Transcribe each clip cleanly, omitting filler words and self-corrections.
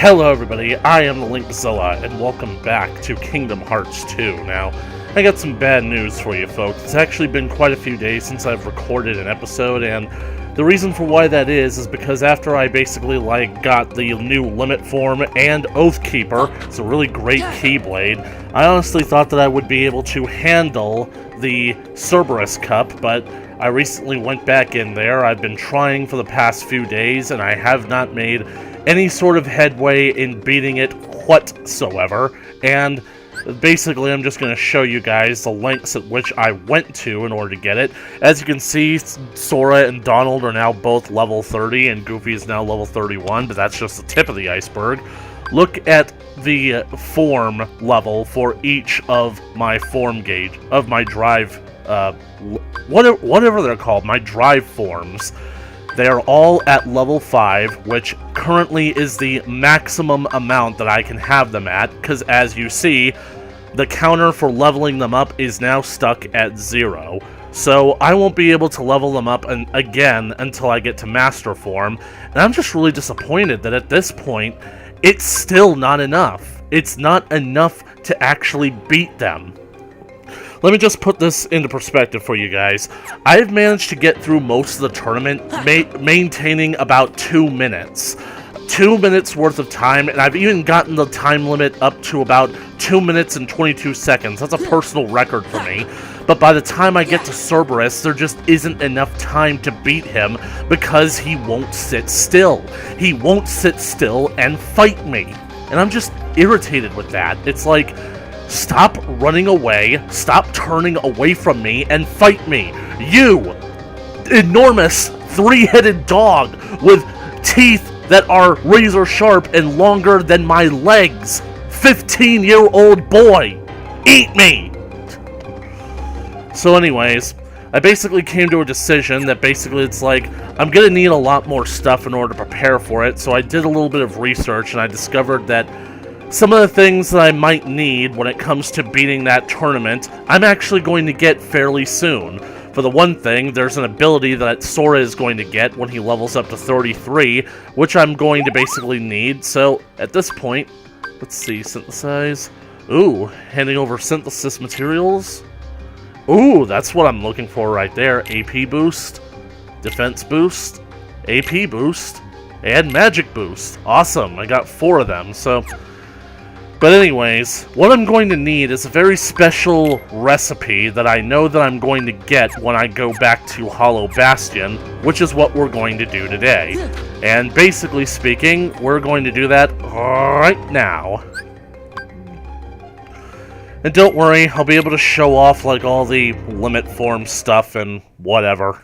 Hello everybody, I am the Linkzilla, and welcome back to Kingdom Hearts 2. Now, I got some bad news for you folks. It's actually been quite a few days since I've recorded an episode, and the reason for why that is because after I basically, got the new Limit Form and Oathkeeper, it's a really great Keyblade, I honestly thought that I would be able to handle the Cerberus Cup, but I recently went back in there. I've been trying for the past few days, and I have not made any sort of headway in beating it whatsoever, and basically I'm just going to show you guys the lengths at which I went to in order to get it. As you can see, Sora and Donald are now both level 30, and Goofy is now level 31, but that's just the tip of the iceberg. Look at the form level for each of my form gauge, of my drive, whatever they're called, my drive forms. They are all at level 5, which currently is the maximum amount that I can have them at, because as you see, the counter for leveling them up is now stuck at 0. So I won't be able to level them up again until I get to Master Form, and I'm just really disappointed that at this point, it's still not enough. It's not enough to actually beat them. Let me just put this into perspective for you guys. I've managed to get through most of the tournament maintaining about 2 minutes. 2 minutes worth of time, and I've even gotten the time limit up to about 2 minutes and 22 seconds. That's a personal record for me. But by the time I get to Cerberus, there just isn't enough time to beat him because he won't sit still. He won't sit still and fight me. And I'm just irritated with that. It's like, stop running away, stop turning away from me, and fight me. You, enormous, three-headed dog with teeth that are razor sharp and longer than my legs. 15-year-old boy. Eat me! So anyways, I basically came to a decision that basically it's like, I'm gonna need a lot more stuff in order to prepare for it, so I did a little bit of research and I discovered that some of the things that I might need when it comes to beating that tournament, I'm actually going to get fairly soon. For the one thing, there's an ability that Sora is going to get when he levels up to 33, which I'm going to basically need. So, at this point, let's see, synthesize. Ooh, handing over synthesis materials. Ooh, that's what I'm looking for right there. AP boost, defense boost, AP boost, and magic boost. Awesome, I got 4 of them, so... But anyways, what I'm going to need is a very special recipe that I know that I'm going to get when I go back to Hollow Bastion, which is what we're going to do today. And basically speaking, we're going to do that right now. And don't worry, I'll be able to show off like all the limit form stuff and whatever.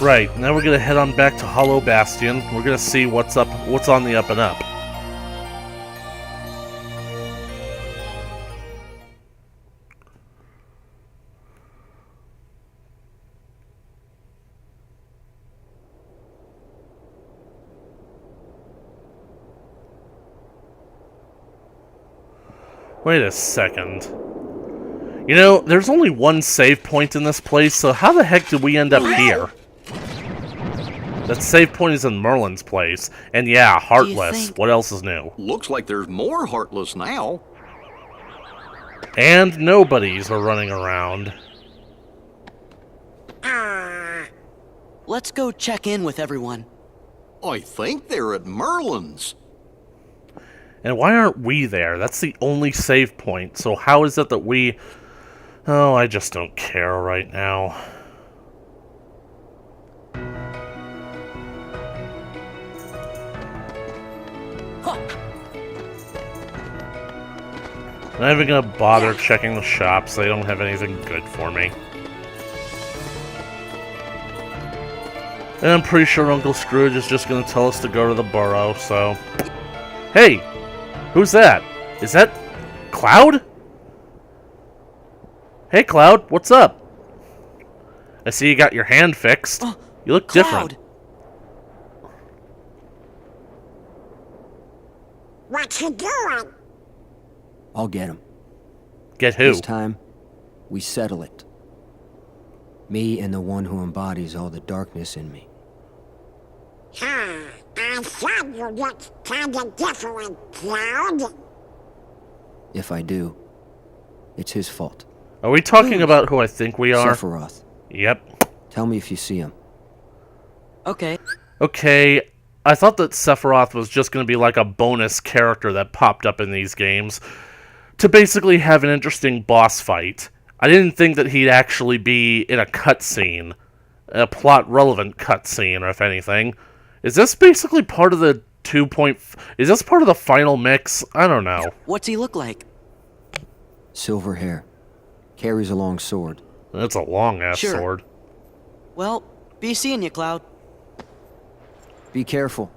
Right, now we're gonna head on back to Hollow Bastion. We're gonna see what's on the up and up. Wait a second. You know, there's only one save point in this place, so how the heck did we end up here? That save point is in Merlin's place. And yeah, Heartless. What else is new? Looks like there's more Heartless now. And nobodies are running around. Let's go check in with everyone. I think they're at Merlin's. And why aren't we there? That's the only save point. So how is it that we... Oh, I just don't care right now. I'm not even gonna bother checking the shops. They don't have anything good for me. And I'm pretty sure Uncle Scrooge is just gonna tell us to go to the burrow, so... Hey! Who's that? Is that... Cloud? Hey, Cloud, what's up? I see you got your hand fixed. You look Cloud. different. What you doing? I'll get him. Get who? This time, we settle it. Me and the one who embodies all the darkness in me. I thought you looked kinda different, Cloud. If I do, it's his fault. Are we talking about who I think we are? Sephiroth. Yep. Tell me if you see him. Okay. Okay, I thought that Sephiroth was just going to be like a bonus character that popped up in these games to basically have an interesting boss fight. I didn't think that he'd actually be in a cutscene, a plot-relevant cutscene, or if anything. Is this basically part of the is this part of the final mix? I don't know. What's he look like? Silver hair. Carries a long sword. That's a long-ass Sure. sword. Well, be seeing you, Cloud. Be careful.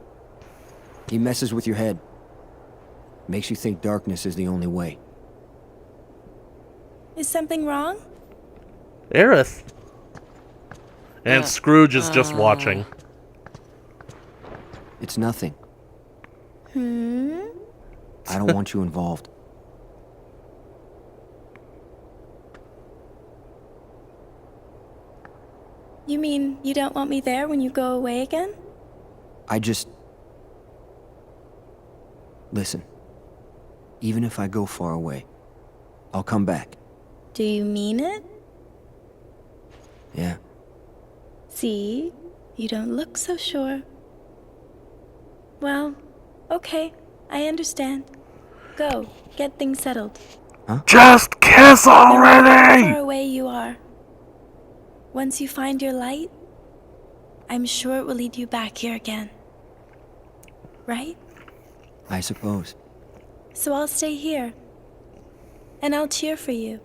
He messes with your head. Makes you think darkness is the only way. Is something wrong? Aerith. And Scrooge is just watching. It's nothing. I don't want you involved. You mean you don't want me there when you go away again? Listen. Even if I go far away, I'll come back. Do you mean it? Yeah. See? You don't look so sure. Well, okay. I understand. Go. Get things settled. Just kiss No matter how already! far away you are. Once you find your light, I'm sure it will lead you back here again. Right? I suppose. So I'll stay here. And I'll cheer for you.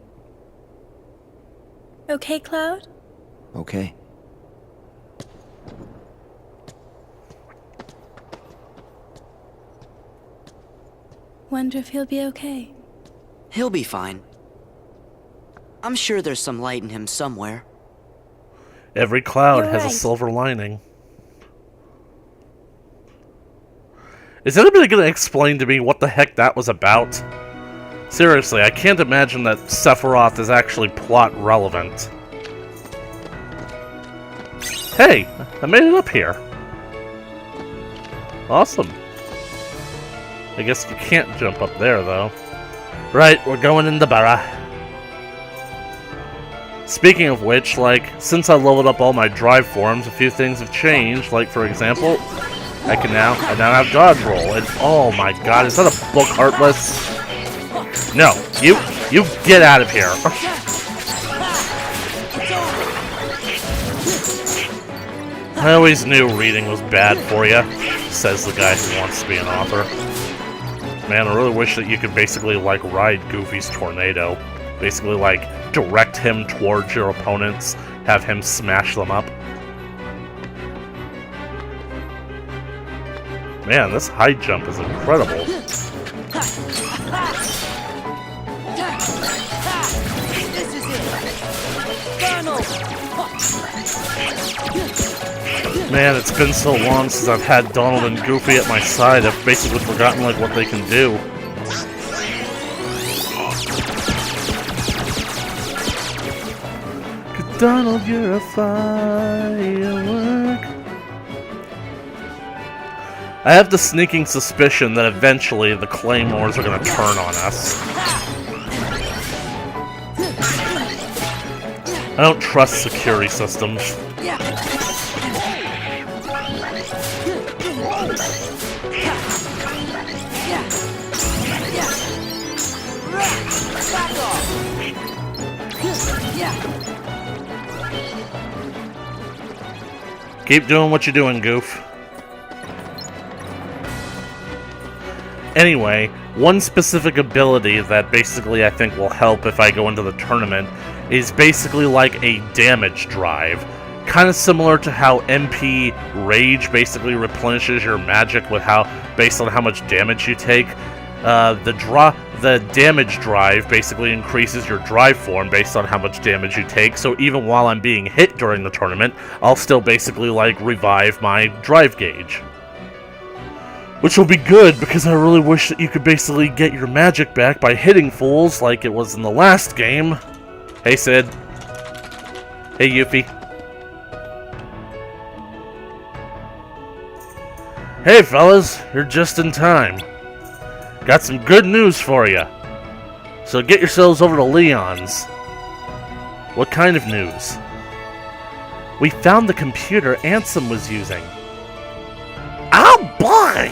Okay, Cloud? Okay. Wonder if he'll be okay. He'll be fine. I'm sure there's some light in him somewhere. Every cloud You're has a right. silver lining. Is anybody going to explain to me what the heck that was about? Seriously, I can't imagine that Sephiroth is actually plot relevant. Hey, I made it up here. Awesome. I guess you can't jump up there, though. Right, we're going in the barra. Speaking of which, like, since I leveled up all my drive forms, a few things have changed. Like, for example, I now have dodge roll. And oh my god, is that a book, Heartless? No, you get out of here. I always knew reading was bad for you, says the guy who wants to be an author. Man, I really wish that you could basically, like, ride Goofy's tornado. Basically, like, direct him towards your opponents, have him smash them up. Man, this high jump is incredible. This is it. Donald. Man, it's been so long since I've had Donald and Goofy at my side, I've basically forgotten, like, what they can do. Donald, you're a firework. I have the sneaking suspicion that eventually the Claymores are gonna turn on us. I don't trust security systems. Keep doing what you're doing, Goof. Anyway, one specific ability that basically I think will help if I go into the tournament is basically like a damage drive. Kind of similar to how MP Rage basically replenishes your magic with based on how much damage you take. The damage drive basically increases your drive form based on how much damage you take, so even while I'm being hit during the tournament, I'll still basically, like, revive my drive gauge. Which will be good, because I really wish that you could basically get your magic back by hitting fools like it was in the last game. Hey, Sid. Hey, Yuffie. Hey, fellas. You're just in time. Got some good news for you. So get yourselves over to Leon's. What kind of news? We found the computer Ansem was using. Oh, boy!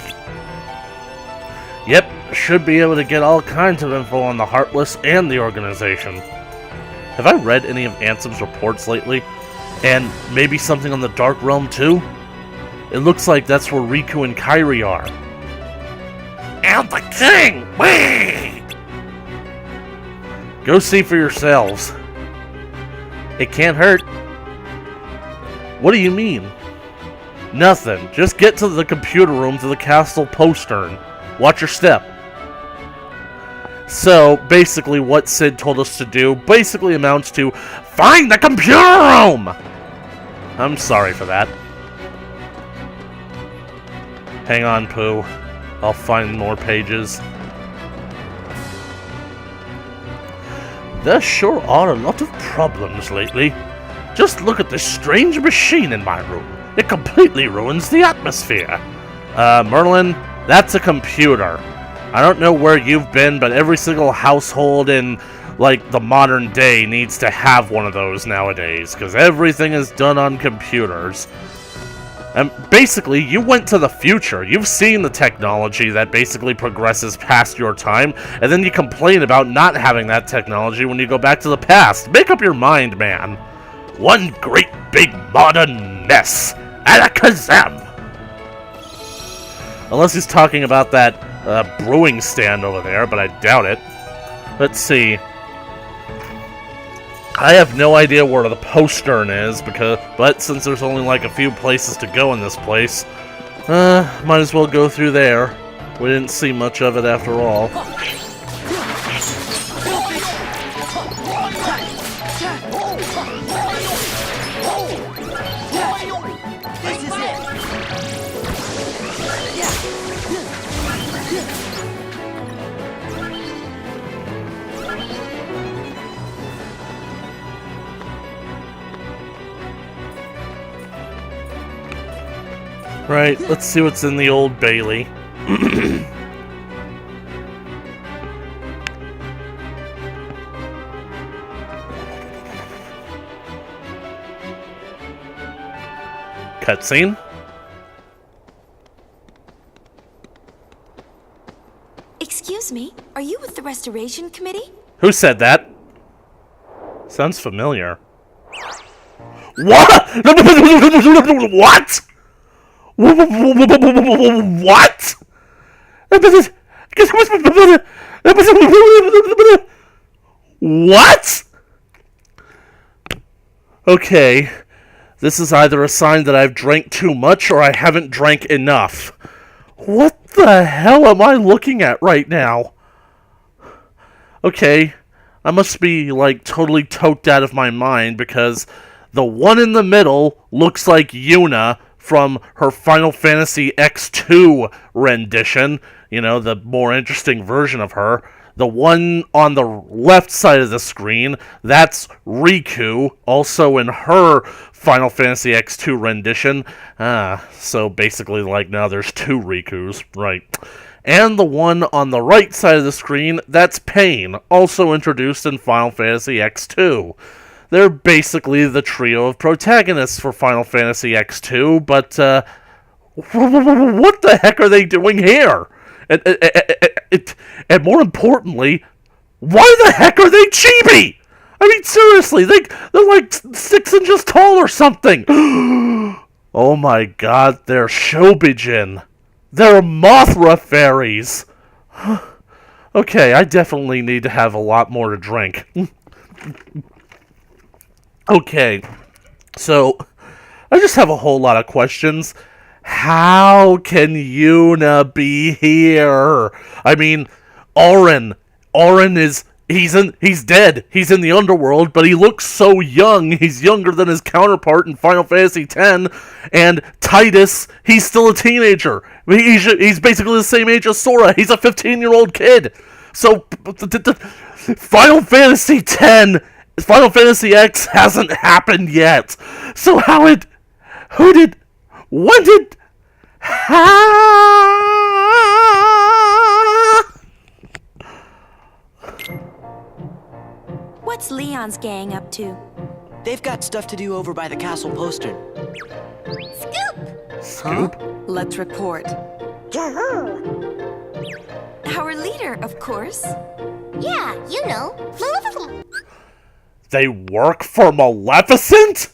Yep, should be able to get all kinds of info on the Heartless and the organization. Have I read any of Ansem's reports lately? And maybe something on the Dark Realm too? It looks like that's where Riku and Kairi are. And the king! Whee! Go see for yourselves. It can't hurt. What do you mean? Nothing. Just get to the computer room to the castle postern. Watch your step. So, basically what Sid told us to do basically amounts to find the computer room! I'm sorry for that. Hang on, Pooh. I'll find more pages. There sure are a lot of problems lately. Just look at this strange machine in my room. It completely ruins the atmosphere. Merlin, that's a computer. I don't know where you've been, but every single household in, like, the modern day needs to have one of those nowadays, because everything is done on computers. And basically, you went to the future. You've seen the technology that basically progresses past your time, and then you complain about not having that technology when you go back to the past. Make up your mind, man. One great big modern mess. Alakazam! Unless he's talking about that brewing stand over there, but I doubt it. Let's see. I have no idea where the postern is, but since there's only like a few places to go in this place, might as well go through there. We didn't see much of it after all. Right, let's see what's in the Old Bailey. Cutscene? Excuse me, are you with the Restoration Committee? Who said that? Sounds familiar. What? What? What? What? Okay. This is either a sign that I've drank too much or I haven't drank enough. What the hell am I looking at right now? Okay. I must be, like, totally toked out of my mind because the one in the middle looks like Yuna from her Final Fantasy X2 rendition, you know, the more interesting version of her. The one on the left side of the screen, that's Riku, also in her Final Fantasy X2 rendition. So basically, like, now there's two Rikus, right. And the one on the right side of the screen, that's Pain, also introduced in Final Fantasy X2. They're basically the trio of protagonists for Final Fantasy X2, but, what the heck are they doing here? And more importantly, why the heck are they chibi? I mean, seriously, they're like 6 inches tall or something. Oh my god, they're Shobijin. They're Mothra fairies. Okay, I definitely need to have a lot more to drink. Okay, so I just have a whole lot of questions. How can Yuna be here? I mean, Auron is he's dead. He's in the underworld, but he looks so young. He's younger than his counterpart in Final Fantasy X. And Titus, he's still a teenager. He's basically the same age as Sora. He's a 15-year-old kid. So Final Fantasy X, Final Fantasy X hasn't happened yet. So What's Leon's gang up to? They've got stuff to do over by the castle postern. Scoop? Let's report. To who? Our leader, of course. Yeah, you know. They work for Maleficent?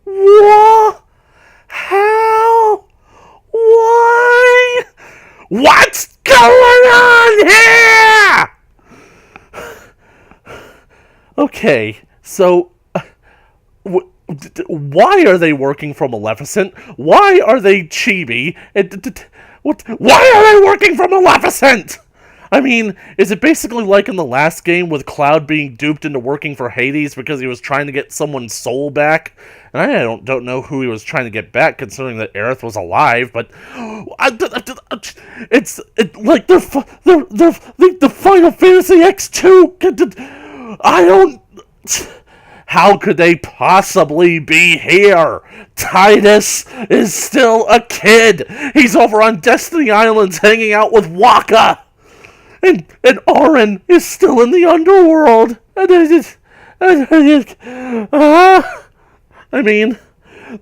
What? How? Why? What's going on here? Okay, so why are they working for Maleficent? Why are they chibi? Why are they working for Maleficent? I mean, is it basically like in the last game with Cloud being duped into working for Hades because he was trying to get someone's soul back? And I don't know who he was trying to get back, considering that Aerith was alive. But it's like the Final Fantasy X2. I don't. How could they possibly be here? Titus is still a kid. He's over on Destiny Islands hanging out with Waka. And Auron is still in the underworld. I mean,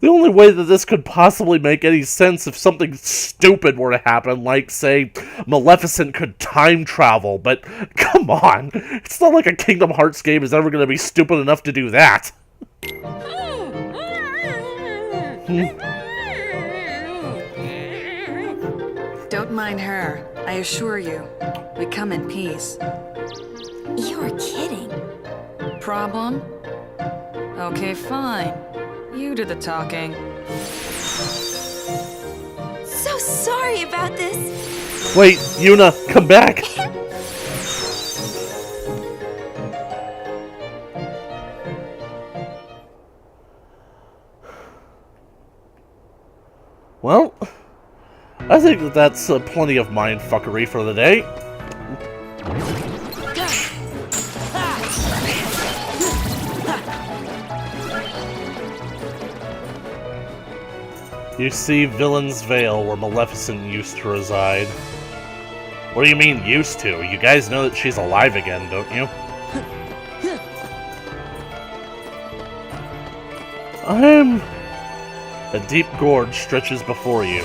the only way that this could possibly make any sense if something stupid were to happen, like, say, Maleficent could time travel, but come on, it's not like a Kingdom Hearts game is ever going to be stupid enough to do that. Don't mind her. I assure you, we come in peace. You're kidding. Problem? Okay, fine. You do the talking. So sorry about this. Wait, Yuna, come back! Well, I think that's plenty of mindfuckery for the day. You see Villain's Vale, where Maleficent used to reside. What do you mean, used to? You guys know that she's alive again, don't you? A deep gorge stretches before you.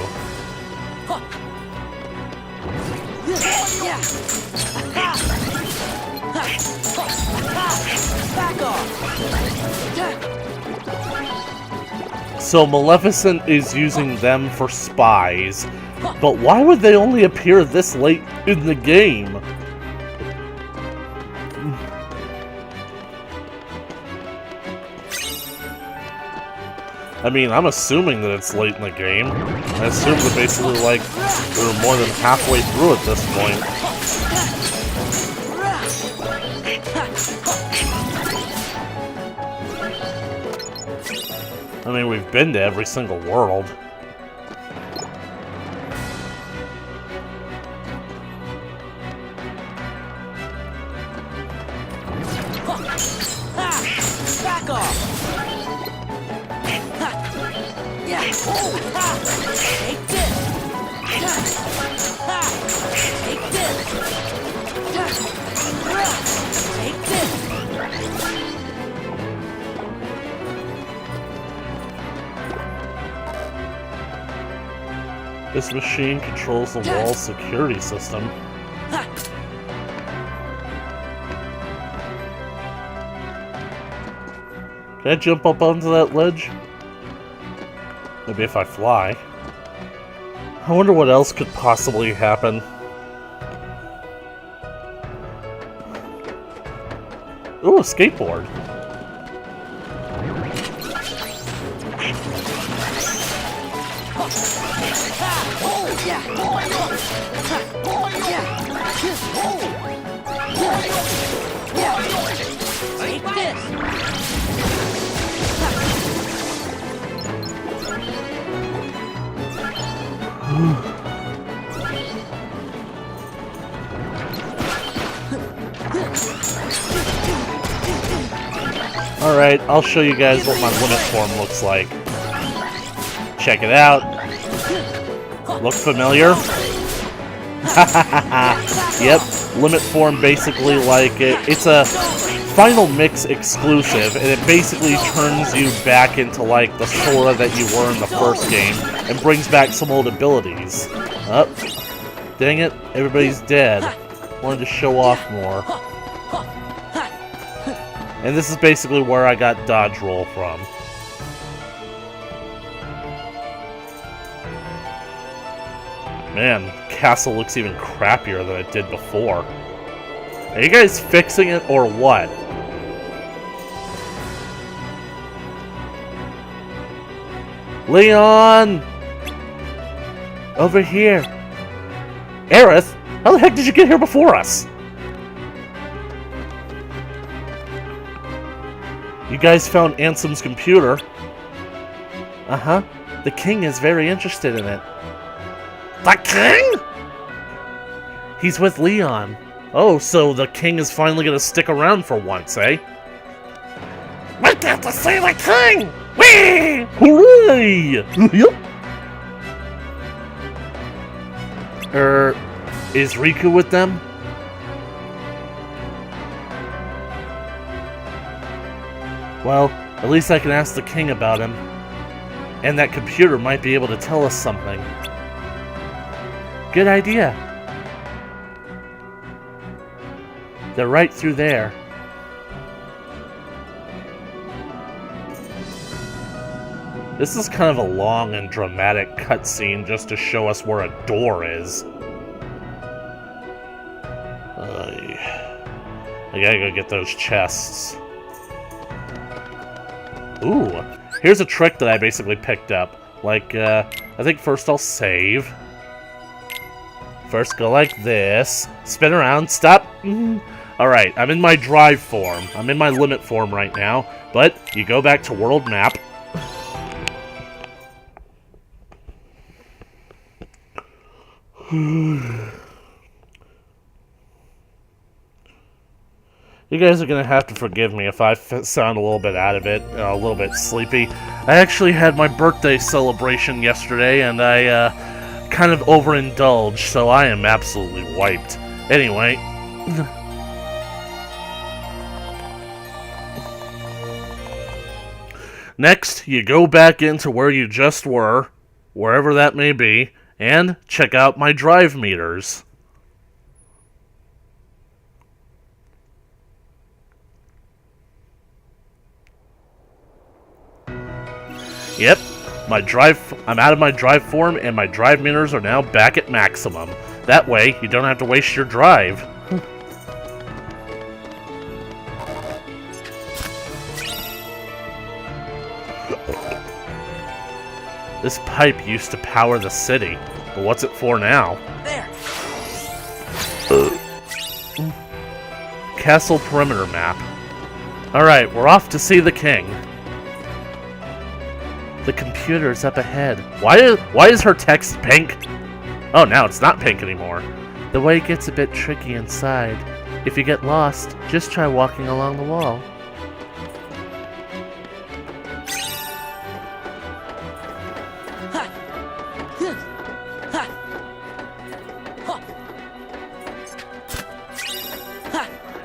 So Maleficent is using them for spies, but why would they only appear this late in the game? I mean, I'm assuming that it's late in the game. I assume that basically, like, we're more than halfway through at this point. I mean, we've been to every single world. Back off! Yeah! Take this! Take this! Take this! This machine controls the wall security system. Can I jump up onto that ledge? Maybe if I fly. I wonder what else could possibly happen. Ooh, a skateboard. Take this! Alright, I'll show you guys what my limit form looks like. Check it out. Look familiar? Yep, limit form basically like it's a Final Mix exclusive, and it basically turns you back into like the Sora that you were in the first game, and brings back some old abilities. Oh, dang it, everybody's dead. Wanted to show off more. And this is basically where I got dodge roll from. Man, castle looks even crappier than it did before. Are you guys fixing it or what? Leon! Over here. Aerith? How the heck did you get here before us? You guys found Ansem's computer. Uh-huh. The king is very interested in it. The king?! He's with Leon. Oh, so the king is finally gonna stick around for once, eh? We get to see the king! Whee! Hooray! Is Riku with them? Well, at least I can ask the king about him. And that computer might be able to tell us something. Good idea. They're right through there. This is kind of a long and dramatic cutscene just to show us where a door is. I gotta go get those chests. Ooh, here's a trick that I basically picked up. Like, I think first I'll save. First go like this. Spin around, stop. Alright, I'm in my drive form. I'm in my limit form right now. But, you go back to world map. You guys are gonna have to forgive me if I sound a little bit out of it, a little bit sleepy. I actually had my birthday celebration yesterday, and I kind of overindulged, so I am absolutely wiped. Anyway. Next, you go back into where you just were, wherever that may be, and check out my drive meters. Yep, I'm out of my drive form, and my drive meters are now back at maximum. That way, you don't have to waste your drive. This pipe used to power the city, but what's it for now? There! Castle perimeter map. Alright, we're off to see the king. The computer's up ahead. Why is her text pink? Oh, now it's not pink anymore. The way gets a bit tricky inside. If you get lost, just try walking along the wall.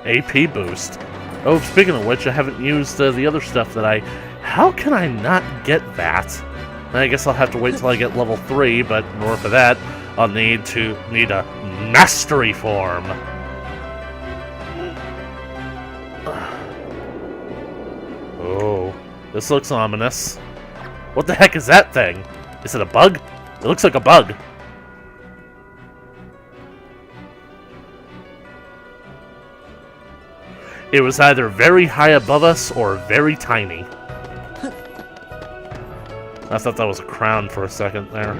AP boost. Oh, speaking of which, I haven't used the other stuff that I... How can I not get that? I guess I'll have to wait till I get level 3, but in order for that, I'll need a mastery form. Oh, this looks ominous. What the heck is that thing? Is it a bug? It looks like a bug. It was either very high above us or very tiny. I thought that was a crown for a second there.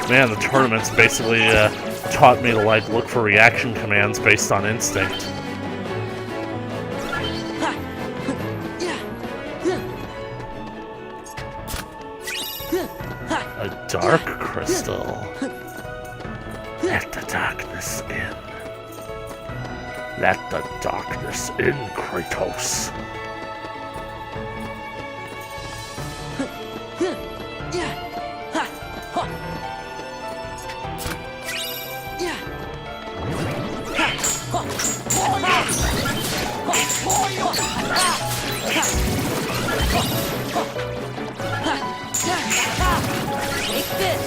Man, the tournament's basically taught me to like look for reaction commands based on instinct. A dark crystal. Let the darkness in. Let the darkness in, Kratos. Take this.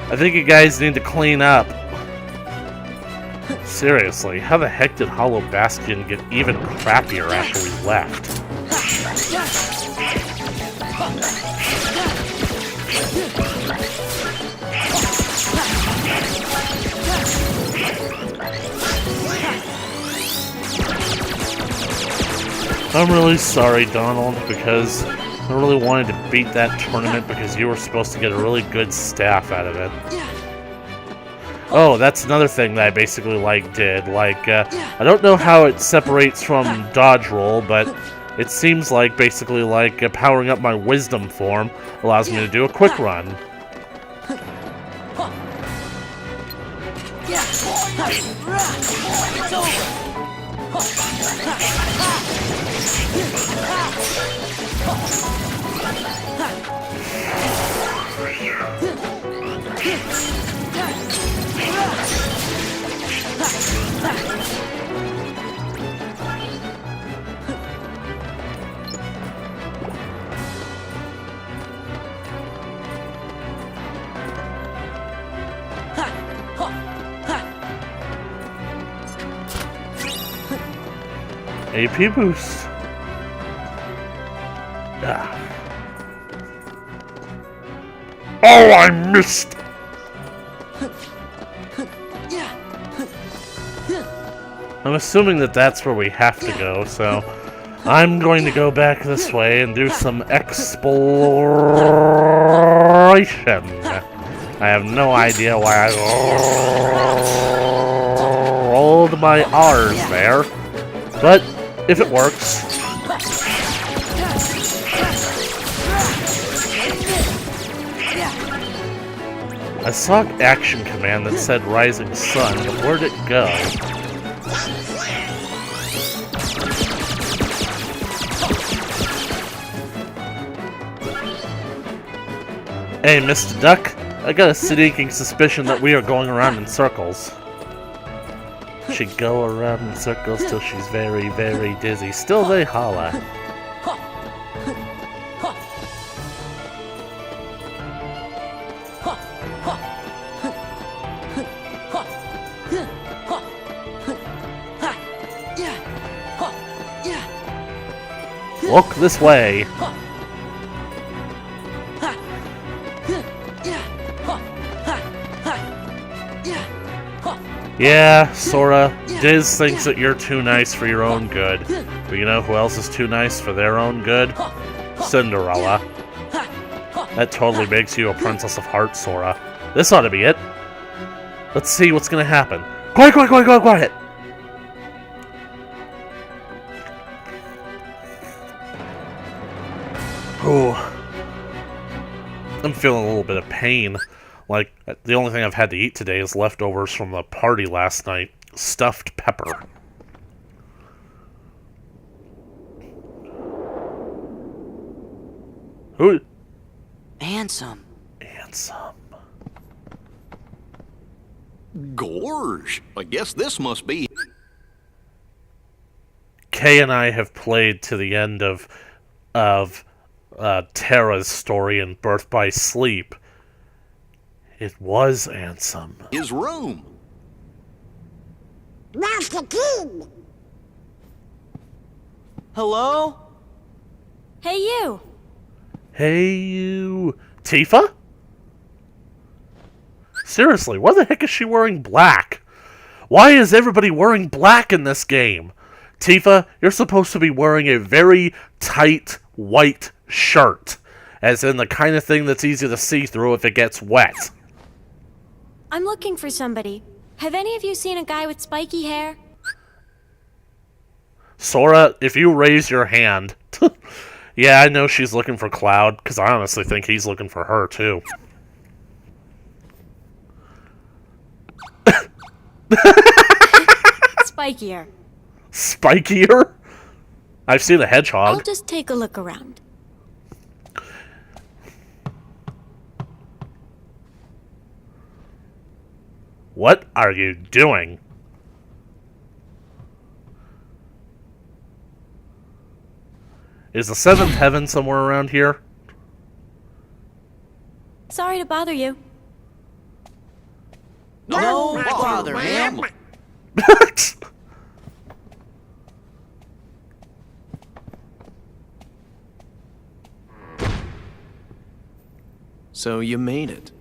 I think you guys need to clean up. Seriously, how the heck did Hollow Bastion get even crappier after we left? I'm really sorry, Donald, because I really wanted to beat that tournament because you were supposed to get a really good staff out of it. Oh, that's another thing that I basically did. I don't know how it separates from dodge roll, but it seems like basically powering up my wisdom form allows me to do a quick run. It's over. AP boost. Ah. Oh, I missed! I'm assuming that that's where we have to go, so I'm going to go back this way and do some exploration. I have no idea why I rolled my R's there, but if it works. I saw an action command that said Rising Sun, but where'd it go? Hey, Mr. Duck, I got a sneaking suspicion that we are going around in circles. She'd go around in circles till she's very, very dizzy. Still they holla. Look this way. Yeah, Sora, Diz thinks that you're too nice for your own good. But you know who else is too nice for their own good? Cinderella. That totally makes you a Princess of Hearts, Sora. This ought to be it. Let's see what's gonna happen. Quiet, quiet, quiet, quiet, quiet! Ooh. I'm feeling a little bit of pain. Like, the only thing I've had to eat today is leftovers from the party last night. Stuffed pepper. Who? Ansem. Ansem. Gorge, I guess this must be... Kay and I have played to the end of Terra's story in Birth by Sleep. It was Ansem. his room. Master King! Hello? Hey, you! Hey, you... Tifa? Seriously, why the heck is she wearing black? Why is everybody wearing black in this game? Tifa, you're supposed to be wearing a very tight white shirt, as in the kind of thing that's easy to see through if it gets wet. I'm looking for somebody. Have any of you seen a guy with spiky hair? Sora, if you raise your hand... Yeah, I know she's looking for Cloud, because I honestly think he's looking for her, too. Spikier. Spikier? I've seen a hedgehog. I'll just take a look around. What are you doing? Is the seventh heaven somewhere around here? Sorry to bother you. No bother, ma'am. So you made it.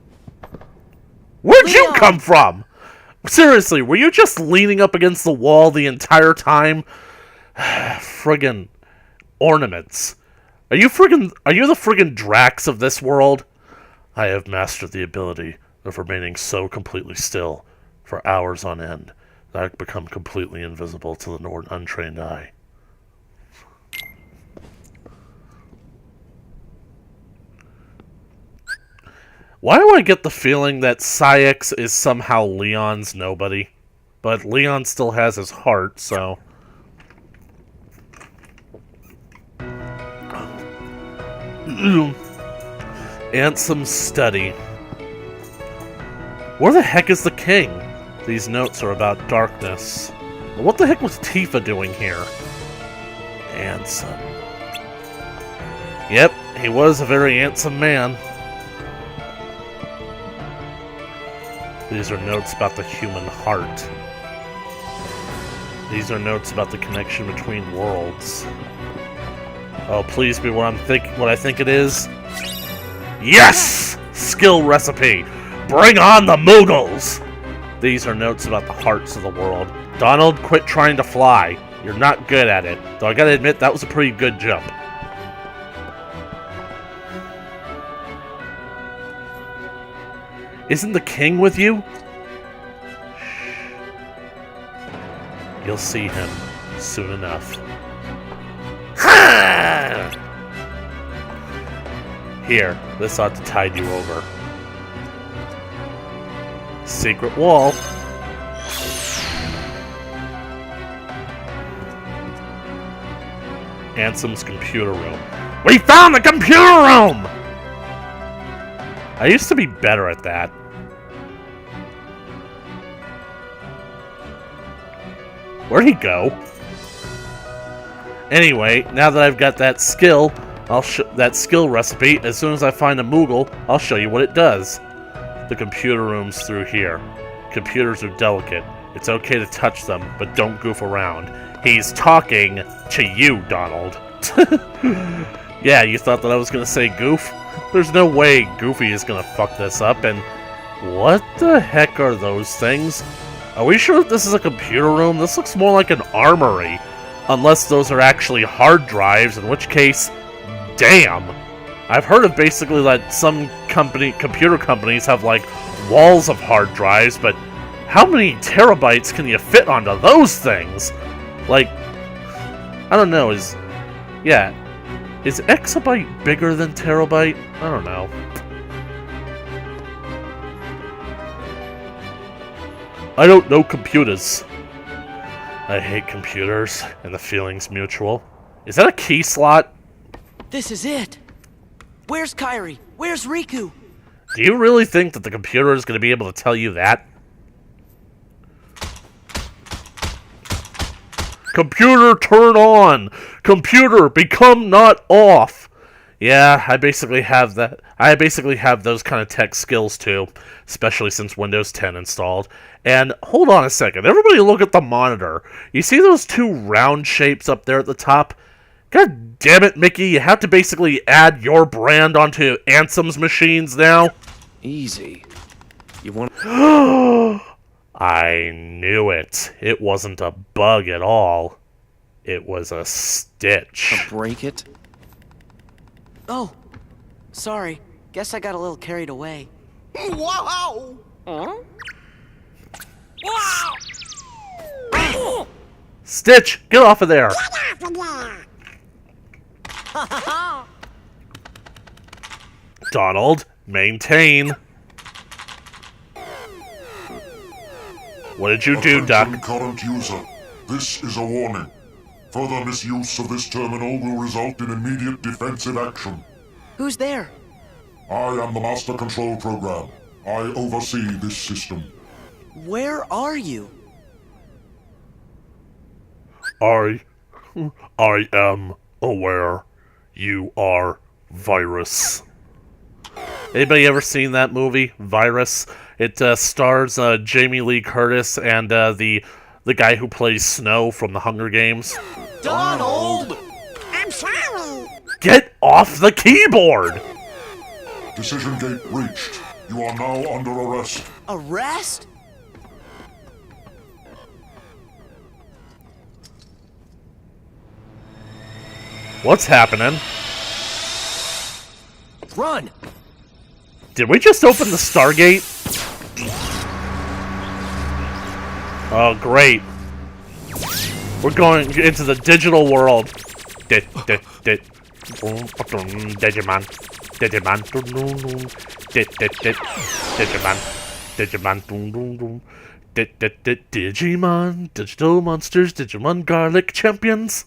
Where'd you come from? Seriously, were you just leaning up against the wall the entire time? Friggin' ornaments. Are you the friggin' Drax of this world? I have mastered the ability of remaining so completely still for hours on end that I become completely invisible to the untrained eye. Why do I get the feeling that Saïx is somehow Leon's nobody? But Leon still has his heart, so... Ansem study. Where the heck is the king? These notes are about darkness. What the heck was Tifa doing here? Ansem. Yep, he was a very handsome man. These are notes about the human heart. These are notes about the connection between worlds. Oh, please be what I think it is. Yes! Skill recipe. Bring on the Moogles! These are notes about the hearts of the world. Donald, quit trying to fly. You're not good at it. Though I gotta admit, that was a pretty good jump. Isn't the king with you? Shh. You'll see him soon enough. Ha! Here, this ought to tide you over. Secret wall. Ansem's computer room. We found the computer room! I used to be better at that. Where'd he go? Anyway, now that I've got that skill, that skill recipe, as soon as I find a Moogle, I'll show you what it does. The computer room's through here. Computers are delicate. It's okay to touch them, but don't goof around. He's talking to you, Donald. Yeah, you thought that I was gonna say goof? There's no way Goofy is gonna fuck this up, and what the heck are those things? Are we sure that this is a computer room? This looks more like an armory. Unless those are actually hard drives, in which case, damn! I've heard of basically that some computer companies have like walls of hard drives, but how many terabytes can you fit onto those things? Like, I don't know, is exabyte bigger than terabyte? I don't know. I don't know computers. I hate computers, and the feeling's mutual. Is that a key slot? This is it. Where's Kairi? Where's Riku? Do you really think that the computer is going to be able to tell you that? Computer, turn on! Computer, become not off! Yeah, I basically have that. I basically have those kind of tech skills too, especially since Windows 10 installed. And hold on a second, everybody look at the monitor. You see those two round shapes up there at the top? God damn it, Mickey, you have to basically add your brand onto Ansem's machines now? Easy. You want... I knew it. It wasn't a bug at all. It was a Stitch. Break it? Oh, sorry. Guess I got a little carried away. Wow! Stitch, get off of there! Donald, maintain. What did you do, Duck? Attention current user. This is a warning. Further misuse of this terminal will result in immediate defensive action. Who's there? I am the Master Control Program. I oversee this system. Where are you? I am aware you are Virus. Anybody ever seen that movie, Virus? It stars Jamie Lee Curtis and the guy who plays Snow from the Hunger Games. Donald! I'm sorry. Get off the keyboard! Decision gate breached. You are now under arrest. Arrest? What's happening? Run! Did we just open the Stargate? Oh, great. We're going into the digital world. Digimon. Digimon. Digimon. Digimon. Digital monsters. Digimon garlic champions.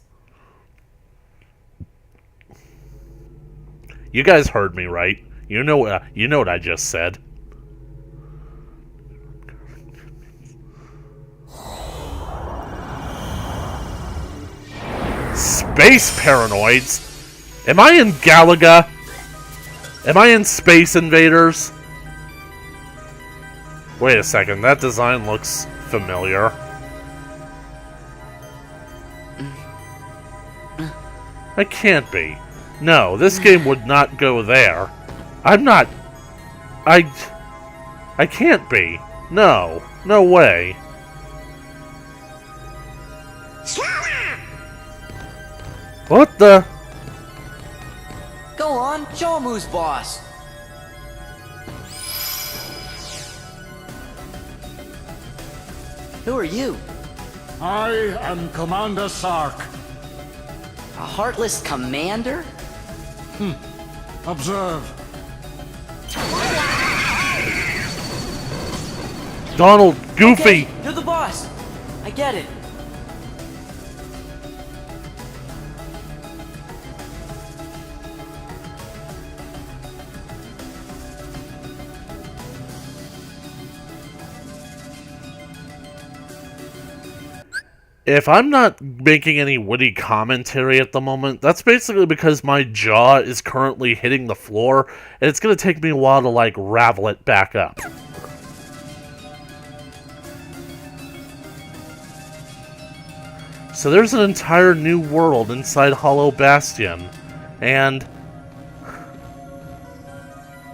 You guys heard me, right? You know what I just said. Space paranoids? Am I in Galaga? Am I in Space Invaders? Wait a second, that design looks familiar. I can't be. No, this game would not go there. I'm not... I can't be. No. No way. What the... Go on, show him who's boss. Who are you? I am Commander Sark. A heartless commander? Observe. Donald, Goofy! Okay, you're the boss. I get it. If I'm not making any witty commentary at the moment, that's basically because my jaw is currently hitting the floor, and it's gonna take me a while to, like, ravel it back up. So there's an entire new world inside Hollow Bastion, and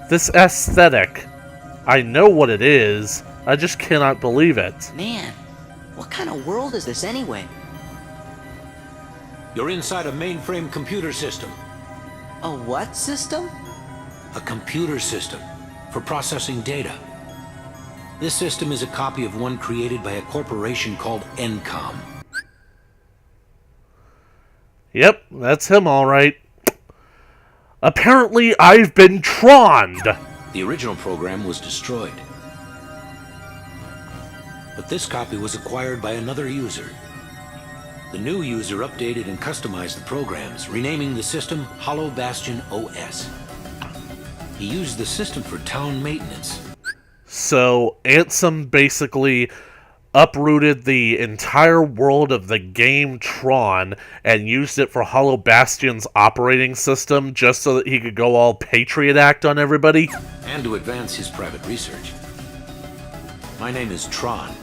this aesthetic, I know what it is, I just cannot believe it. Man, what kind of world is this anyway? You're inside a mainframe computer system. A what system? A computer system for processing data. This system is a copy of one created by a corporation called Encom. Yep, that's him all right. Apparently, I've been troned! The original program was destroyed. But this copy was acquired by another user. The new user updated and customized the programs, renaming the system Hollow Bastion OS. He used the system for town maintenance. So, Ansem basically uprooted the entire world of the game Tron and used it for Hollow Bastion's operating system just so that he could go all Patriot Act on everybody? And to advance his private research. My name is Tron.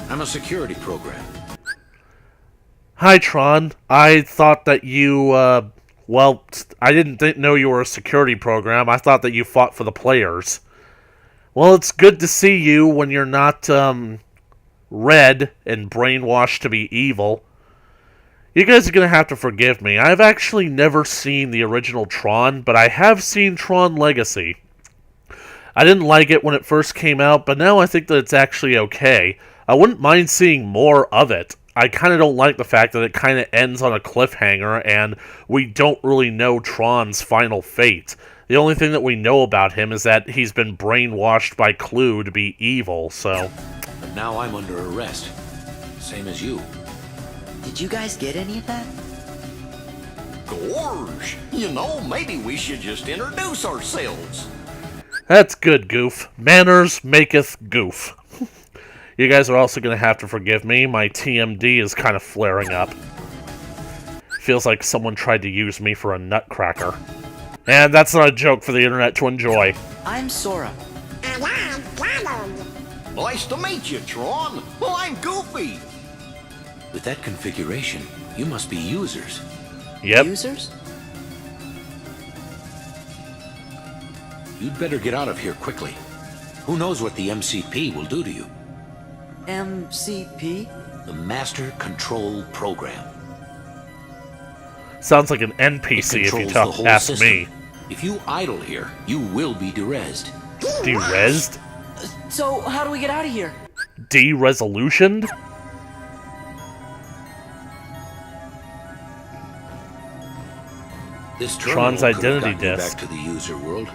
I'm a security program. Hi, Tron. I thought that you, well, I didn't know you were a security program. I thought that you fought for the players. Well, it's good to see you when you're not, red and brainwashed to be evil. You guys are gonna have to forgive me. I've actually never seen the original Tron, but I have seen Tron Legacy. I didn't like it when it first came out, but now I think that it's actually okay. I wouldn't mind seeing more of it. I kind of don't like the fact that it kind of ends on a cliffhanger, and we don't really know Tron's final fate. The only thing that we know about him is that he's been brainwashed by Clue to be evil, so... But now I'm under arrest. Same as you. Did you guys get any of that? Gorge! You know, maybe we should just introduce ourselves. That's good, Goof. Manners maketh goof. You guys are also going to have to forgive me. My TMD is kind of flaring up. Feels like someone tried to use me for a nutcracker. And that's not a joke for the internet to enjoy. I'm Sora. And I'm Donald. Nice to meet you, Tron. Well, I'm Goofy. With that configuration, you must be users. Yep. Users? You'd better get out of here quickly. Who knows what the MCP will do to you? MCP? The Master Control Program. Sounds like an NPC if you ask system. me. If you idle here, you will be derezzed. Derezed? So, how do we get out of here? De-resolutioned? This terminal Tron's could have identity gotten you disk. back to the user world.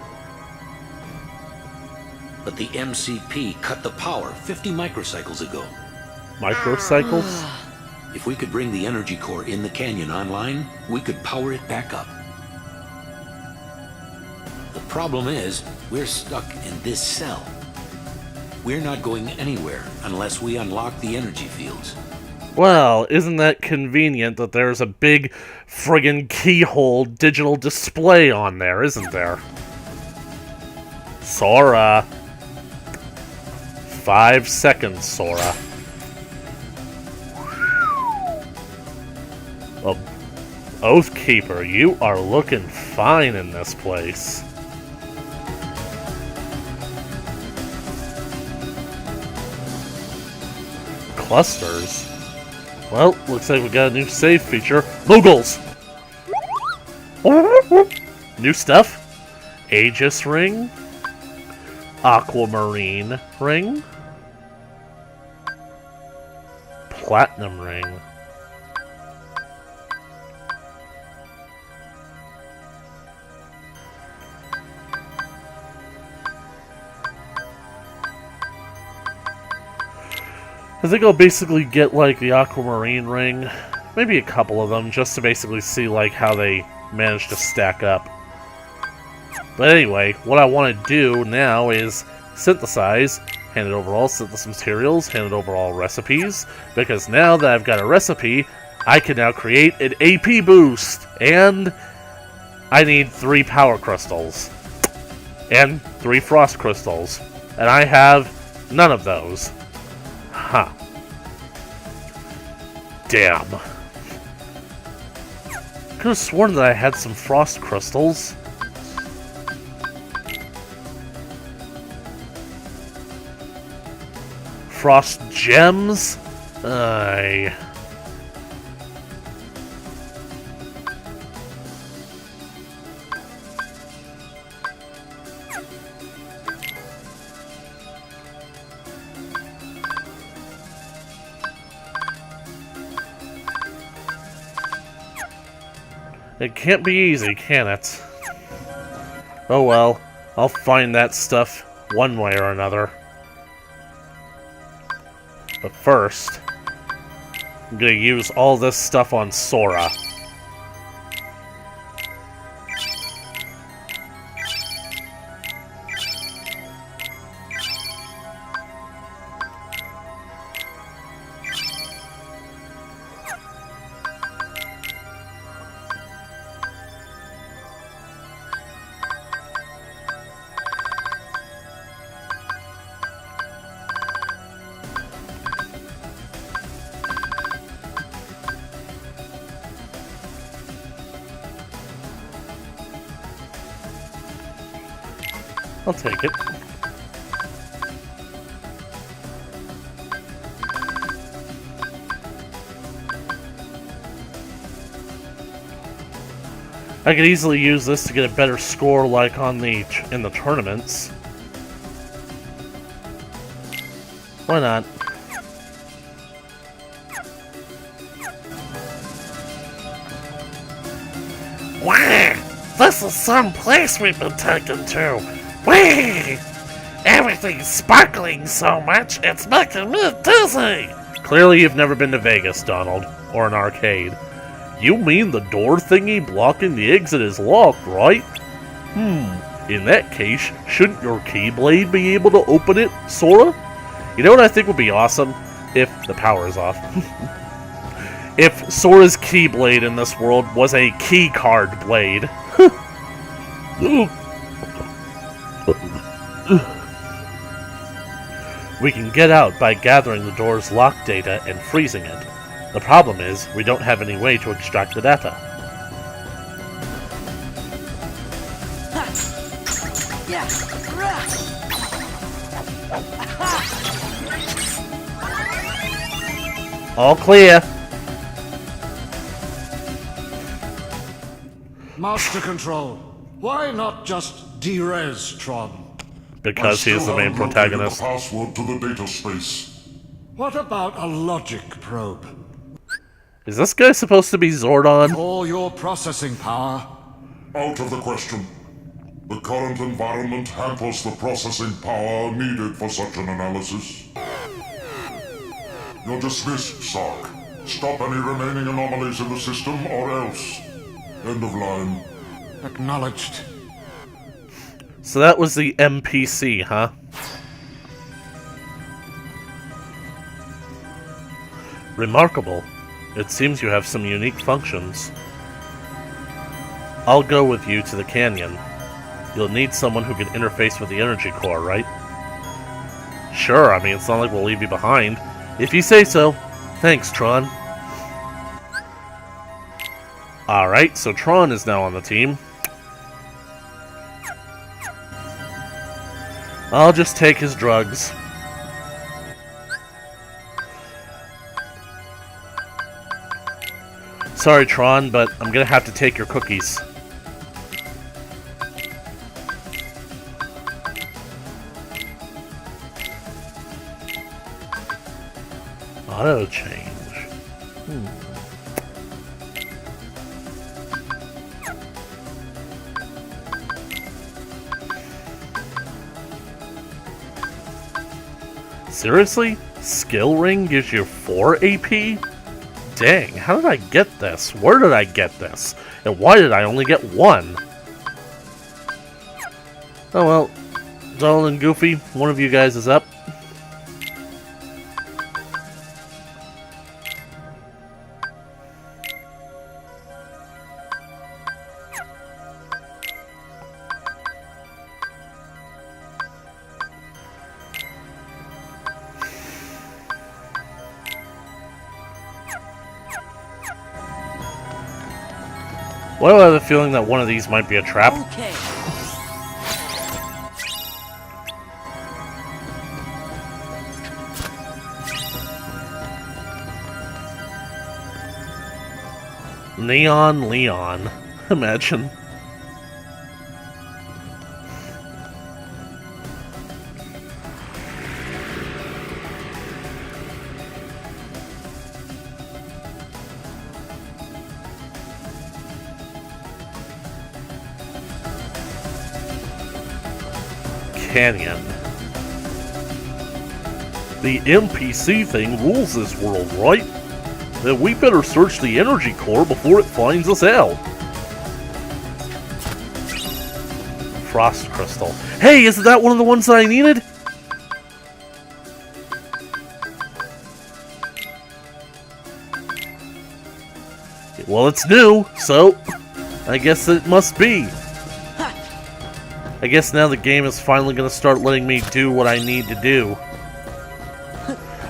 But the MCP cut the power 50 microcycles ago. Microcycles? If we could bring the energy core in the canyon online, we could power it back up. The problem is, we're stuck in this cell. We're not going anywhere unless we unlock the energy fields. Well, isn't that convenient that there's a big friggin' keyhole digital display on there, isn't there? Sora. 5 seconds, Sora. Well, Oathkeeper, you are looking fine in this place. Clusters? Well, looks like we got a new save feature. Moogles! New stuff? Aegis Ring? Aquamarine Ring? Platinum Ring. I think I'll basically get, like, the Aquamarine Ring, maybe a couple of them, just to basically see, like, how they manage to stack up. But anyway, what I want to do now is synthesize, hand it over all synthesis materials, hand it over all recipes, because now that I've got a recipe, I can now create an AP boost, and I need 3 power crystals, and 3 frost crystals, and I have none of those. Huh. Damn. Could have sworn that I had some frost crystals. Frost gems? Aye. It can't be easy, can it? Oh well, I'll find that stuff one way or another. But first, I'm gonna use all this stuff on Sora. I'll take it. I could easily use this to get a better score like on in the tournaments. Why not? Wow! This is some place we've been taken to! Whee! Everything's sparkling so much, it's making me dizzy! Clearly you've never been to Vegas, Donald, or an arcade. You mean the door thingy blocking the exit is locked, right? In that case, shouldn't your Keyblade be able to open it, Sora? You know what I think would be awesome? If the power is off. If Sora's Keyblade in this world was a key card blade. We can get out by gathering the door's lock data and freezing it. The problem is, we don't have any way to extract the data. All clear. Master Control, why not just derez Tron? Because he's the main protagonist. The password to the data space. What about a logic probe? Is this guy supposed to be Zordon? All your processing power. Out of the question. The current environment hampers the processing power needed for such an analysis. You're dismissed, Sark. Stop any remaining anomalies in the system or else. End of line. Acknowledged. So that was the NPC, huh? Remarkable. It seems you have some unique functions. I'll go with you to the canyon. You'll need someone who can interface with the energy core, right? Sure, I mean, it's not like we'll leave you behind. If you say so. Thanks, Tron. Alright, so Tron is now on the team. I'll just take his drugs. Sorry, Tron, but I'm gonna have to take your cookies. Auto change. Seriously? Skill Ring gives you 4 AP? Dang, how did I get this? Where did I get this? And why did I only get 1? Oh well, Donald and Goofy, one of you guys is up. Why do I have a feeling that one of these might be a trap? Okay. Neon Leon. Imagine. Canyon. The NPC thing rules this world, right? Then we better search the energy core before it finds us out. Frost Crystal. Hey, isn't that one of the ones that I needed? Well, it's new, so I guess it must be. I guess now the game is finally going to start letting me do what I need to do.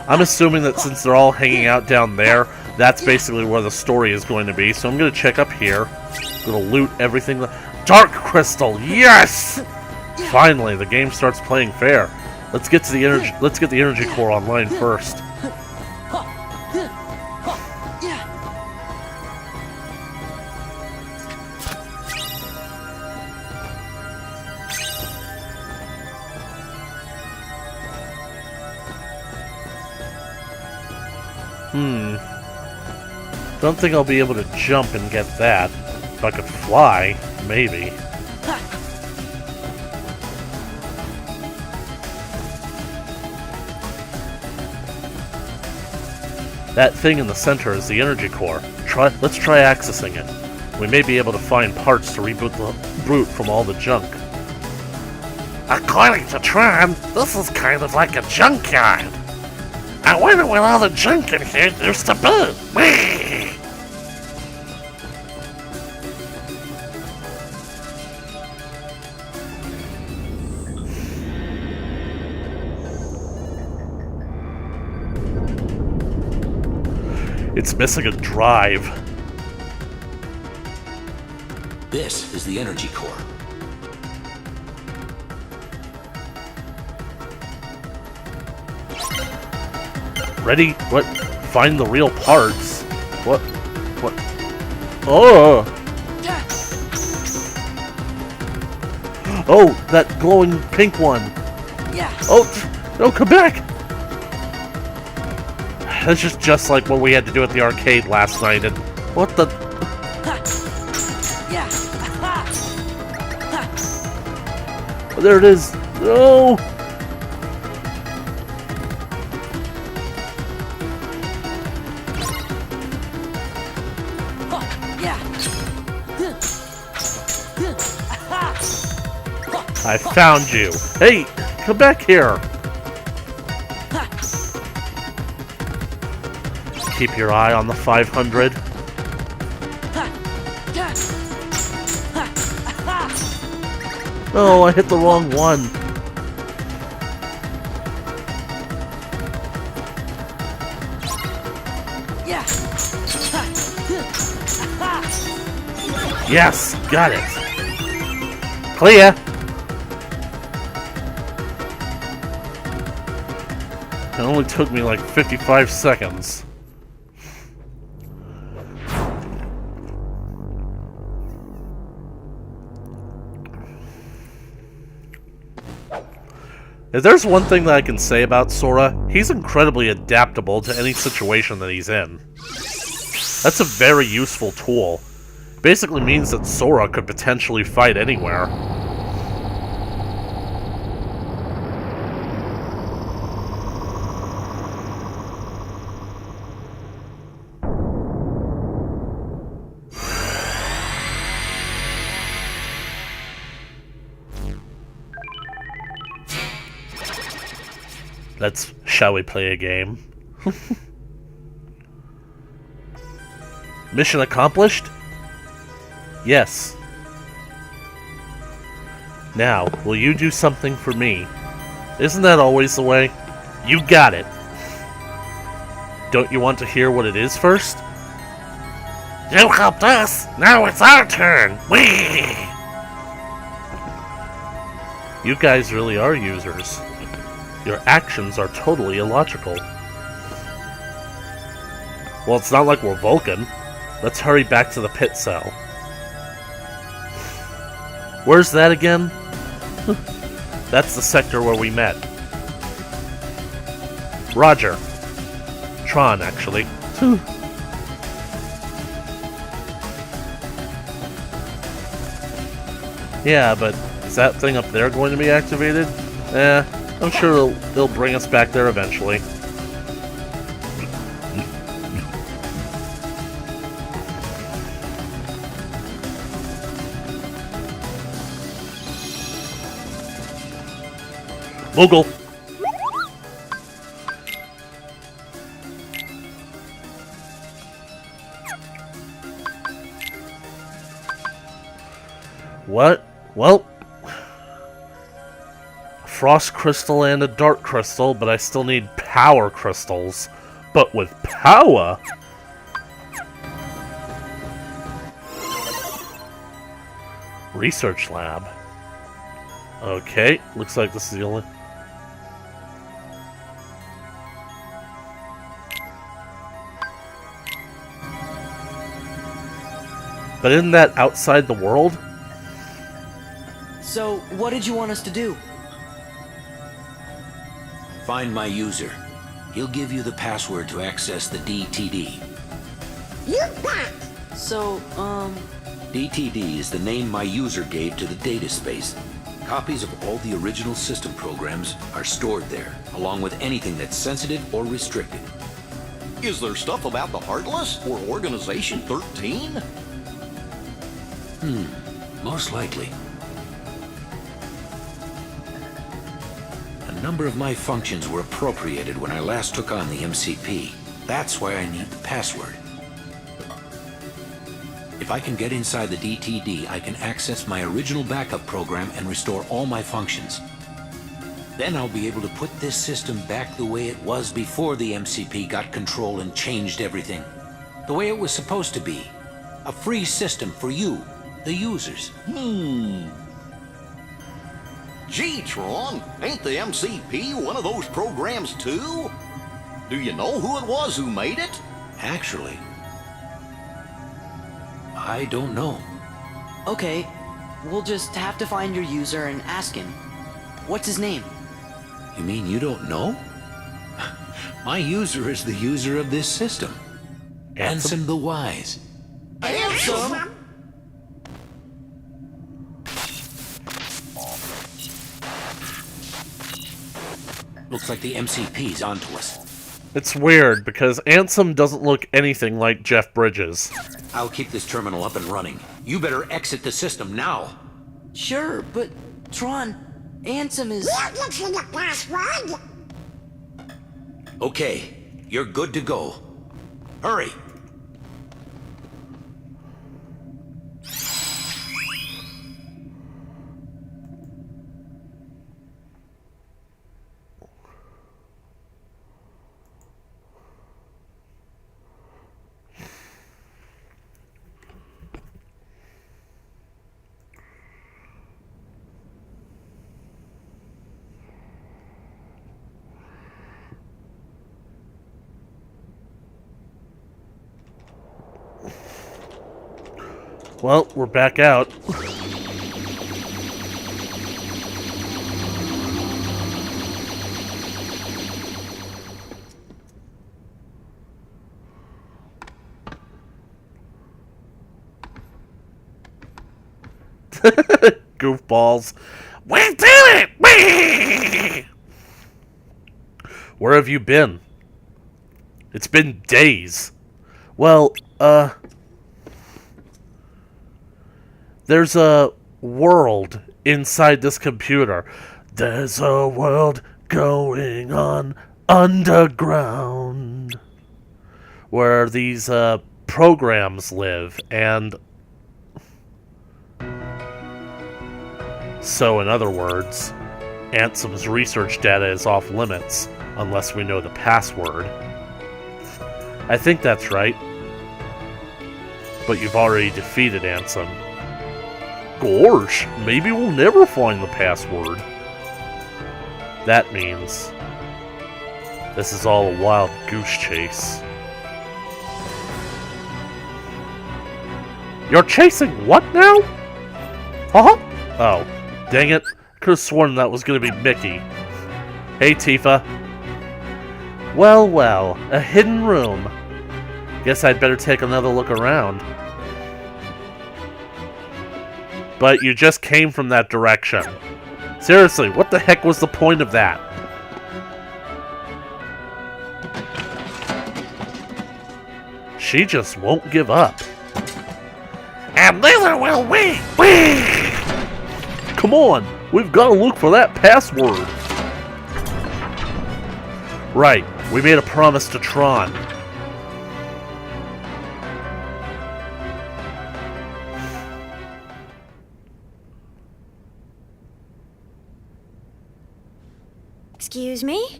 I'm assuming that since they're all hanging out down there, that's basically where the story is going to be. So I'm going to check up here. I'm going to loot everything. Dark Crystal, yes! Finally, the game starts playing fair. Let's get to the energy. Let's get the energy core online first. Don't think I'll be able to jump and get that. If I could fly, maybe. That thing in the center is the energy core. Let's try accessing it. We may be able to find parts to reboot the brute from all the junk. According to Tron, this is kind of like a junkyard. I wonder what all the junk in here used to be. Whee! It's missing a drive. This is the energy core. Ready? What? Find the real parts? What? What? Oh! Oh, that glowing pink one. Oh, no, come back! That's just like what we had to do at the arcade last night, and what the? There it is. No! I found you. Hey, come back here. Keep your eye on the 500. Oh, I hit the wrong one. Yes, got it. Clear. It only took me like 55 seconds. If there's one thing that I can say about Sora, he's incredibly adaptable to any situation that he's in. That's a very useful tool. Basically means that Sora could potentially fight anywhere. Shall we play a game? Mission accomplished? Yes. Now, will you do something for me? Isn't that always the way? You got it. Don't you want to hear what it is first? You helped us. Now it's our turn. Whee! You guys really are users. Your actions are totally illogical. Well, it's not like we're Vulcan. Let's hurry back to the pit cell. Where's that again? That's the sector where we met. Roger. Tron, actually. Yeah, but is that thing up there going to be activated? I'm sure they'll bring us back there eventually. Moogle! What? Well... Frost crystal and a dark crystal, but I still need power crystals. But with power? Research lab. Okay, looks like this is the only... But isn't that outside the world? So, what did you want us to do? Find my user. He'll give you the password to access the DTD. You bet. So, DTD is the name my user gave to the data space. Copies of all the original system programs are stored there, along with anything that's sensitive or restricted. Is there stuff about the Heartless or Organization 13? Most likely. A number of my functions were appropriated when I last took on the MCP. That's why I need the password. If I can get inside the DTD, I can access my original backup program and restore all my functions. Then I'll be able to put this system back the way it was before the MCP got control and changed everything. The way it was supposed to be. A free system for you, the users. Gee, Tron, ain't the MCP one of those programs too? Do you know who it was who made it? Actually, I don't know. okay. We'll just have to find your user and ask him. What's his name? You mean you don't know? My user is the user of this system. Ansem the Wise. Ansem? Looks like the MCP's onto us. It's weird, because Ansem doesn't look anything like Jeff Bridges. I'll keep this terminal up and running. You better exit the system now. Sure, but Tron, Ansem is... We're looking the password. Okay, you're good to go. Hurry! Well, we're back out. Goofballs. We did it! Whee! Where have you been? It's been days. Well, there's a world inside this computer. There's a world going on underground where these programs live, and so in other words, Ansem's research data is off limits unless we know the password. I think that's right. But you've already defeated Ansem. Gosh, maybe we'll never find the password. That means this is all a wild goose chase. You're chasing what now? Huh? Oh, dang it. Could have sworn that was going to be Mickey. Hey, Tifa. Well, well, a hidden room. Guess I'd better take another look around. But you just came from that direction. Seriously, what the heck was the point of that? She just won't give up. And neither will we! Whee! Come on, we've got to look for that password. Right, we made a promise to Tron. Excuse me?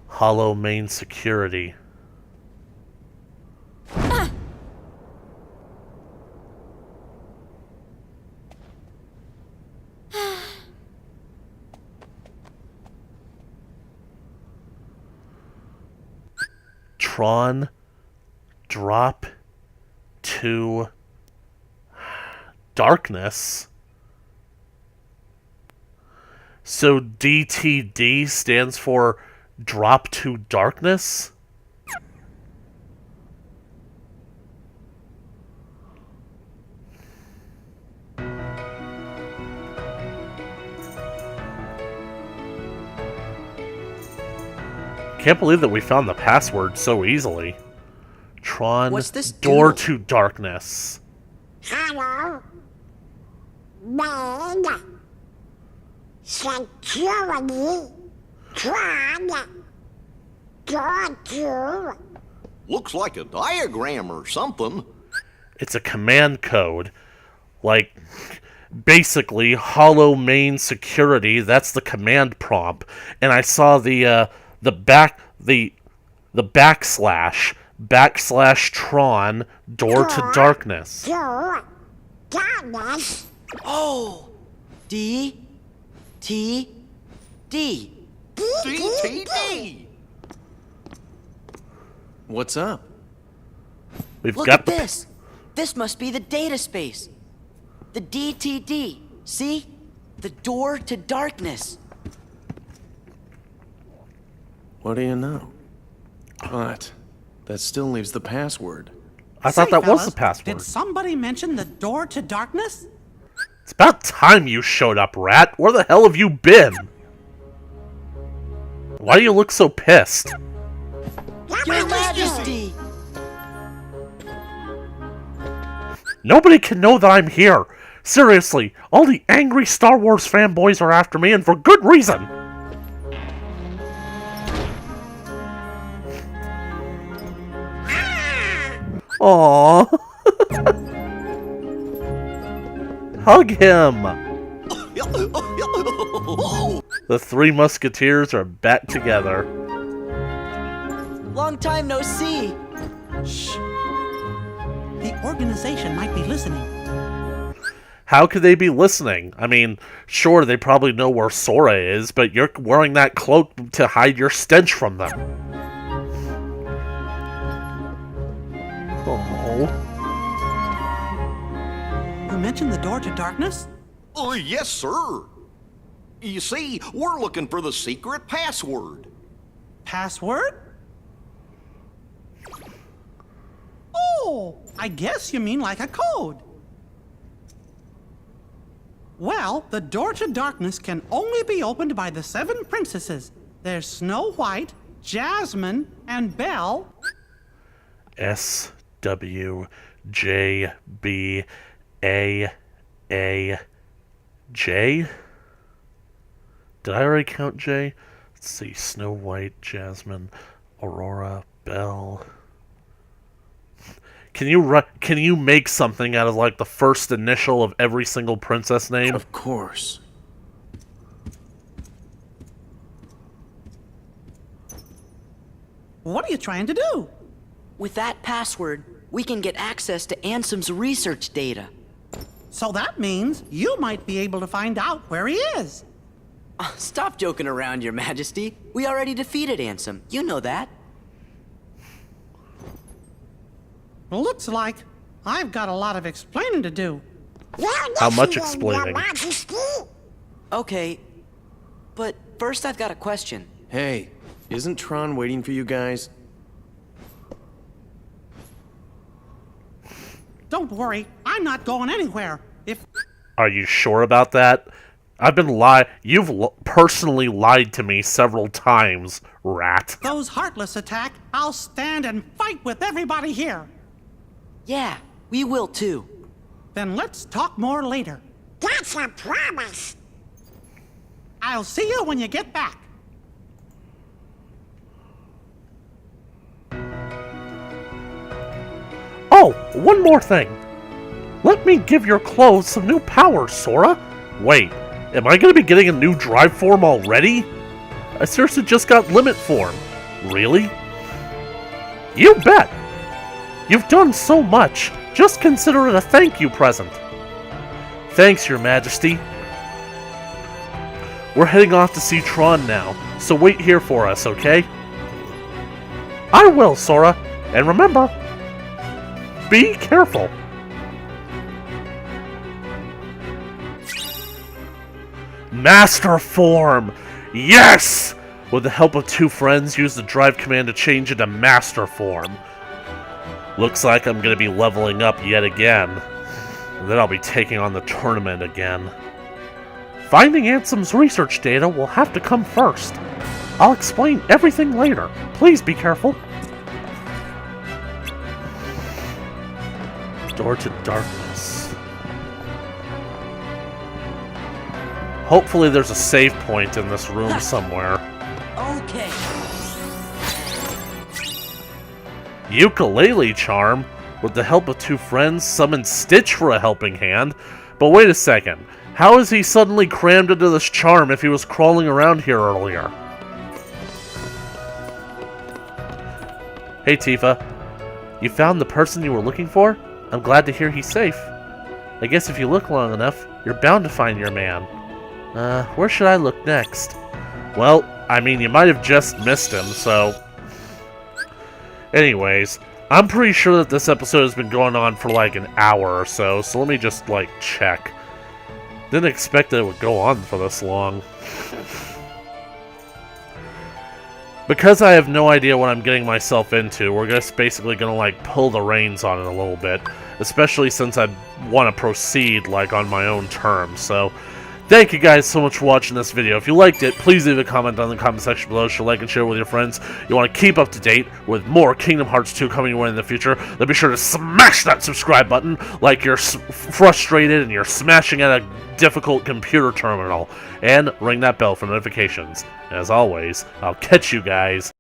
Hollow main security. Tron, drop to darkness. So DTD stands for drop to darkness? Can't believe that we found the password so easily. Tron, What's this door do? to darkness. Hello? Man. Security. Tron. Door to. Looks like a diagram or something. It's a command code. Like, basically, hollow main security, that's the command prompt. And I saw the backslash Tron, door to darkness. To. Darkness. Oh! D. T. D. DTD. What's up? We've Look got at this! This must be the data space. The DTD. See? The door to darkness. What do you know? But that still leaves the password. I thought that was the password. Did somebody mention the door to darkness? It's about time you showed up, Rat. Where the hell have you been? Why do you look so pissed? Your Majesty! Nobody can know that I'm here. Seriously, all the angry Star Wars fanboys are after me, and for good reason. Aww. Hug him. The Three Musketeers are back together. Long time no see. Shh. The organization might be listening. How could they be listening? I mean, sure, they probably know where Sora is, but you're wearing that cloak to hide your stench from them. Oh. You mentioned the door to darkness? Oh, yes, sir. You see, we're looking for the secret password. Password? Oh, I guess you mean like a code. Well, the door to darkness can only be opened by the 7 princesses. There's Snow White, Jasmine, and Belle. S W J B A J? Did I already count J? Let's see. Snow White, Jasmine, Aurora, Belle. Can you make something out of like the first initial of every single princess name? Of course. What are you trying to do? With that password, we can get access to Ansem's research data. So that means you might be able to find out where he is. Stop joking around, Your Majesty. We already defeated Ansem. You know that. Looks like I've got a lot of explaining to do. How much explaining? Okay, but first I've got a question. Hey, isn't Tron waiting for you guys? Don't worry, I'm not going anywhere. Are you sure about that? I've been You've personally lied to me several times, Rat. Those Heartless attack, I'll stand and fight with everybody here. Yeah, we will too. Then let's talk more later. That's a promise. I'll see you when you get back. Oh, one more thing. Let me give your clothes some new power, Sora. Wait, am I going to be getting a new drive form already? I seriously just got limit form. Really? You bet. You've done so much. Just consider it a thank you present. Thanks, Your Majesty. We're heading off to see Tron now, so wait here for us, okay? I will, Sora. And remember, be careful. Master Form! Yes! With the help of 2 friends, use the drive command to change into Master Form. Looks like I'm gonna be leveling up yet again. And then I'll be taking on the tournament again. Finding Ansem's research data will have to come first. I'll explain everything later. Please be careful. Door to darkness. Hopefully there's a save point in this room somewhere. Okay. Ukulele charm. With the help of 2 friends, summon Stitch for a helping hand. But wait a second. How is he suddenly crammed into this charm if he was crawling around here earlier? Hey Tifa. You found the person you were looking for? I'm glad to hear he's safe. I guess if you look long enough, you're bound to find your man. Where should I look next? Well, I mean, you might have just missed him, so... Anyways, I'm pretty sure that this episode has been going on for like an hour or so, so let me just, like, check. Didn't expect that it would go on for this long. Because I have no idea what I'm getting myself into, we're just basically gonna, like, pull the reins on it a little bit. Especially since I want to proceed, like, on my own terms, so... Thank you guys so much for watching this video. If you liked it, please leave a comment down in the comment section below. Show like and share with your friends. You want to keep up to date with more Kingdom Hearts 2 coming your way in the future, then be sure to smash that subscribe button like you're frustrated and you're smashing at a difficult computer terminal. And ring that bell for notifications. As always, I'll catch you guys